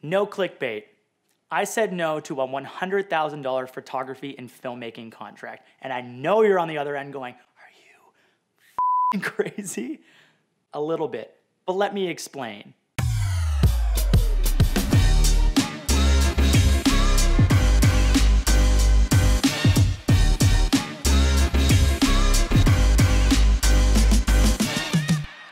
No clickbait. I said no to a $100,000 photography and filmmaking contract. And I know you're on the other end going, are you crazy? A little bit, but let me explain.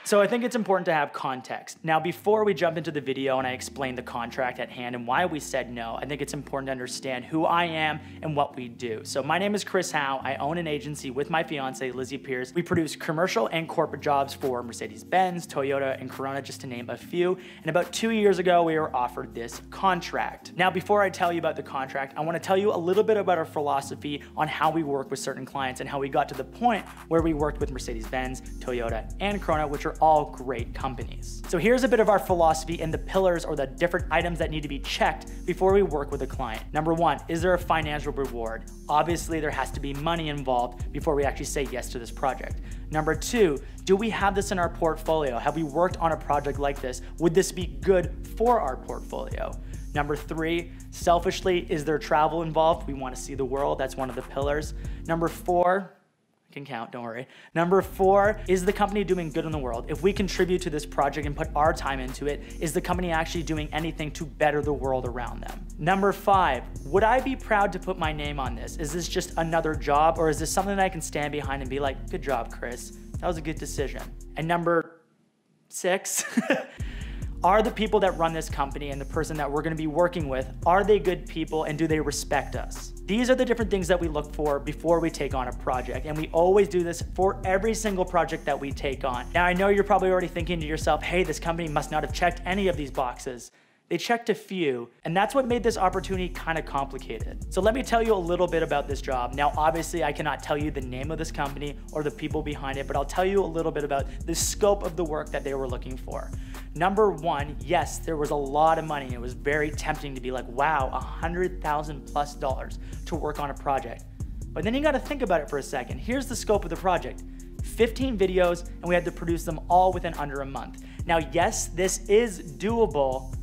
So I think it's important to have context. Now, before we jump into the video and I explain the contract at hand and why we said no, I think it's important to understand who I am and what we do. So my name is Chris Howe. I own an agency with my fiance, Lizzie Pierce. We produce commercial and corporate jobs for Mercedes-Benz, Toyota, and Corona, just to name a few. And about 2 years ago, we were offered this contract. Now, before I tell you about the contract, I want to tell you a little bit about our philosophy on how we work with certain clients and how we got to the point where we worked with Mercedes-Benz, Toyota, and Corona, which are all great companies. So here's a bit of our philosophy and the pillars or the different items that need to be checked before we work with a client. Number one, is there a financial reward? Obviously, there has to be money involved before we actually say yes to this project. Number two, do we have this in our portfolio? Have we worked on a project like this? Would this be good for our portfolio? Number three, selfishly, is there travel involved? We want to see the world. That's one of the pillars. Number four, I can count, don't worry. Number four, is the company doing good in the world? If we contribute to this project and put our time into it, is the company actually doing anything to better the world around them? Number five, would I be proud to put my name on this? Is this just another job, or is this something that I can stand behind and be like, good job, Chris. That was a good decision. And number six, are the people that run this company and the person that we're gonna be working with, are they good people and do they respect us? These are the different things that we look for before we take on a project, and we always do this for every single project that we take on. Now, I know you're probably already thinking to yourself, hey, this company must not have checked any of these boxes. They checked a few, and that's what made this opportunity kind of complicated. So let me tell you a little bit about this job. Now, obviously, I cannot tell you the name of this company or the people behind it, but I'll tell you a little bit about the scope of the work that they were looking for. Number one, yes, there was a lot of money. It was very tempting to be like, wow, $100,000+ to work on a project. But then you got to think about it for a second. Here's the scope of the project. 15 videos, and we had to produce them all within under a month. Now, yes, this is doable,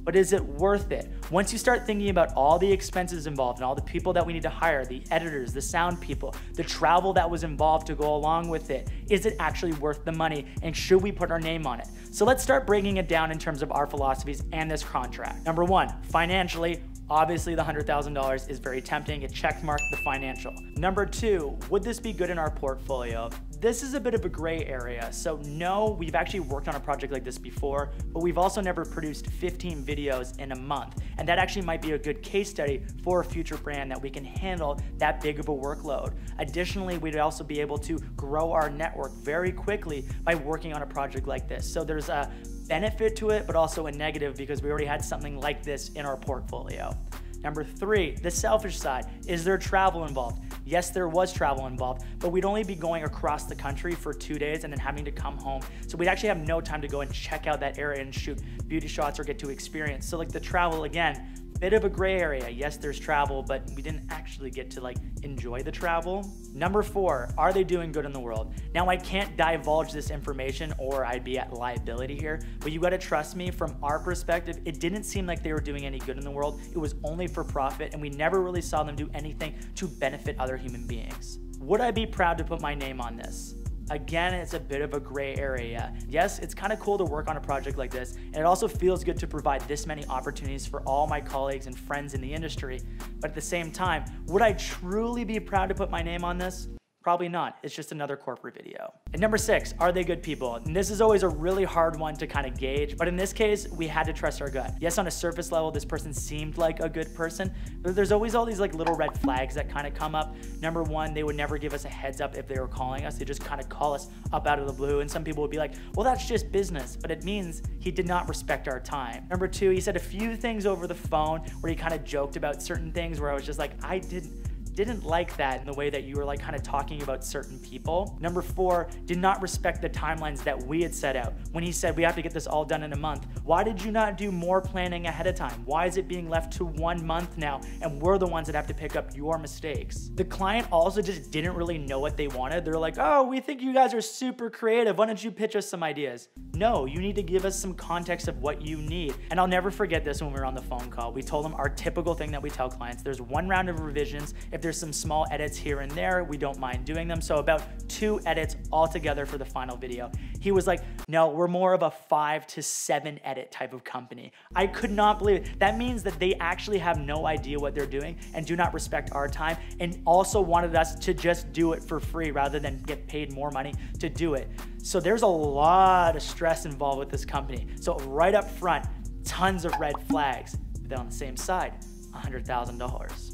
but is it worth it? Once you start thinking about all the expenses involved and all the people that we need to hire, the editors, the sound people, the travel that was involved to go along with it, is it actually worth the money, and should we put our name on it? So let's start breaking it down in terms of our philosophies and this contract. Number one, financially, obviously the $100,000 is very tempting. It checkmarked the financial. Number two, would this be good in our portfolio? This is a bit of a gray area. So no, we've actually worked on a project like this before, but we've also never produced 15 videos in a month. And that actually might be a good case study for a future brand that we can handle that big of a workload. Additionally, we'd also be able to grow our network very quickly by working on a project like this. So there's a benefit to it, but also a negative because we already had something like this in our portfolio. Number three, the selfish side. Is there travel involved? Yes, there was travel involved, but we'd only be going across the country for 2 days and then having to come home. So we'd actually have no time to go and check out that area and shoot beauty shots or get to experience. So like the travel, again, bit of a gray area. Yes, there's travel, but we didn't actually get to like enjoy the travel. Number four, are they doing good in the world? Now, I can't divulge this information or I'd be at liability here, but you gotta trust me, from our perspective, it didn't seem like they were doing any good in the world. It was only for profit, and we never really saw them do anything to benefit other human beings. Would I be proud to put my name on this? Again, it's a bit of a gray area. Yes, it's kind of cool to work on a project like this, and it also feels good to provide this many opportunities for all my colleagues and friends in the industry. But at the same time, would I truly be proud to put my name on this? Probably not. It's just another corporate video. And number six, are they good people? And this is always a really hard one to kind of gauge, but in this case, we had to trust our gut. Yes, on a surface level, this person seemed like a good person, but there's always all these like little red flags that kind of come up. Number one, they would never give us a heads up if they were calling us. They just kind of call us up out of the blue, and some people would be like, well, that's just business, but it means he did not respect our time. Number two, he said a few things over the phone where he kind of joked about certain things where I was just like, I didn't didn't like that in the way that you were like kind of talking about certain people. Number 4, did not respect the timelines that we had set out. When he said we have to get this all done in a month, why did you not do more planning ahead of time? Why is it being left to 1 month now and we're the ones that have to pick up your mistakes? The client also just didn't really know what they wanted. They're like, oh, we think you guys are super creative. Why don't you pitch us some ideas? No, you need to give us some context of what you need. And I'll never forget this when we were on the phone call. We told them our typical thing that we tell clients, there's 1 round of revisions. If there's some small edits here and there, we don't mind doing them. So about 2 edits altogether for the final video. He was like, no, we're more of a 5 to 7 edit type of company. I could not believe it. That means that they actually have no idea what they're doing and do not respect our time, and also wanted us to just do it for free rather than get paid more money to do it. So there's a lot of stress involved with this company. So right up front, tons of red flags. But then on the same side, $100,000.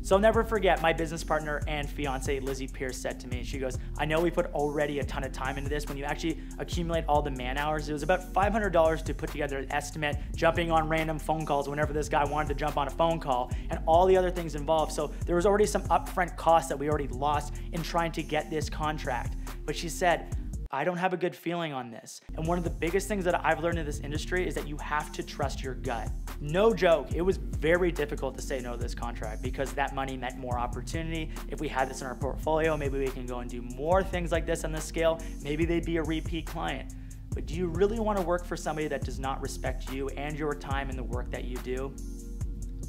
So I'll never forget, my business partner and fiance, Lizzie Pierce, said to me, she goes, I know we put already a ton of time into this. When you actually accumulate all the man hours, it was about $500 to put together an estimate, jumping on random phone calls whenever this guy wanted to jump on a phone call, and all the other things involved. So there was already some upfront costs that we already lost in trying to get this contract. But she said, I don't have a good feeling on this. And one of the biggest things that I've learned in this industry is that you have to trust your gut. No joke, it was very difficult to say no to this contract because that money meant more opportunity. If we had this in our portfolio, maybe we can go and do more things like this on this scale. Maybe they'd be a repeat client. But do you really want to work for somebody that does not respect you and your time and the work that you do?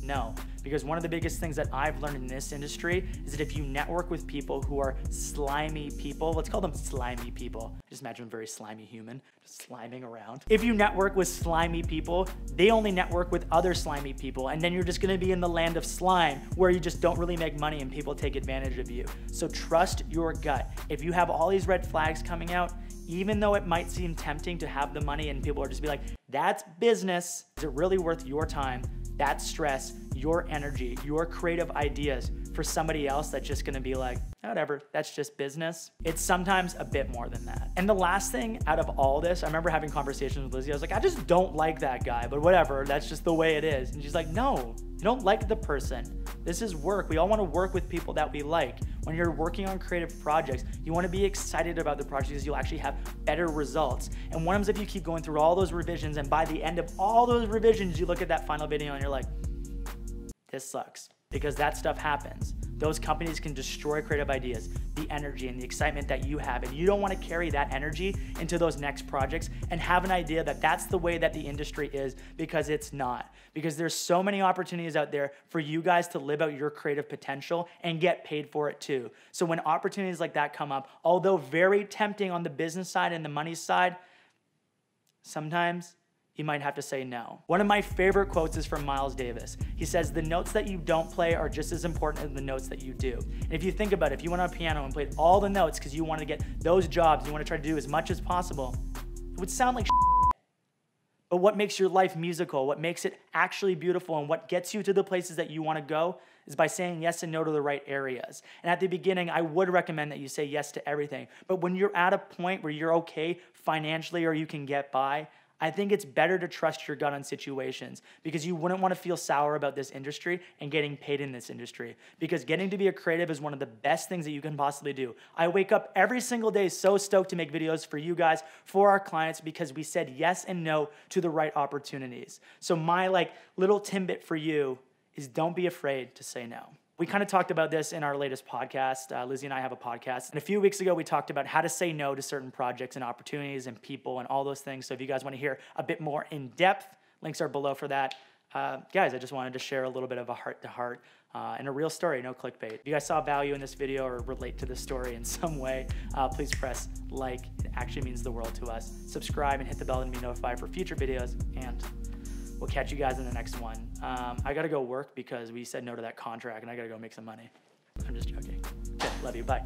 No, because one of the biggest things that I've learned in this industry is that if you network with people who are slimy people, let's call them slimy people. Just imagine a very slimy human, just sliming around. If you network with slimy people, they only network with other slimy people, and then you're just gonna be in the land of slime where you just don't really make money and people take advantage of you. So trust your gut. If you have all these red flags coming out, even though it might seem tempting to have the money and people are just be like, that's business, is it really worth your time? That stress, your energy, your creative ideas for somebody else that's just gonna be like, whatever, that's just business. It's sometimes a bit more than that. And the last thing out of all this, I remember having conversations with Lizzie. I was like, I just don't like that guy, but whatever, that's just the way it is. And she's like, no, you don't like the person. This is work. We all wanna work with people that we like. When you're working on creative projects, you wanna be excited about the project because you'll actually have better results. And what happens if you keep going through all those revisions and by the end of all those revisions, you look at that final video and you're like, this sucks. Because that stuff happens. Those companies can destroy creative ideas, the energy and the excitement that you have. And you don't want to carry that energy into those next projects and have an idea that that's the way that the industry is, because it's not. Because there's so many opportunities out there for you guys to live out your creative potential and get paid for it too. So when opportunities like that come up, although very tempting on the business side and the money side, sometimes you might have to say no. One of my favorite quotes is from Miles Davis. He says, the notes that you don't play are just as important as the notes that you do. And if you think about it, if you went on a piano and played all the notes because you wanted to get those jobs, you want to try to do as much as possible, it would sound like shit. But what makes your life musical, what makes it actually beautiful, and what gets you to the places that you want to go is by saying yes and no to the right areas. And at the beginning, I would recommend that you say yes to everything. But when you're at a point where you're okay financially or you can get by, I think it's better to trust your gut on situations, because you wouldn't want to feel sour about this industry and getting paid in this industry, because getting to be a creative is one of the best things that you can possibly do. I wake up every single day so stoked to make videos for you guys, for our clients, because we said yes and no to the right opportunities. So my little tidbit for you is don't be afraid to say no. We kind of talked about this in our latest podcast. Lizzie and I have a podcast. And a few weeks ago, we talked about how to say no to certain projects and opportunities and people and all those things. So if you guys want to hear a bit more in depth, links are below for that. Guys, I just wanted to share a little bit of a heart-to-heart and a real story, no clickbait. If you guys saw value in this video or relate to this story in some way, please press like. It actually means the world to us. Subscribe and hit the bell to be notified for future videos. And we'll catch you guys in the next one. I gotta go work because we said no to that contract and I gotta go make some money. I'm just joking. Okay, love you, bye.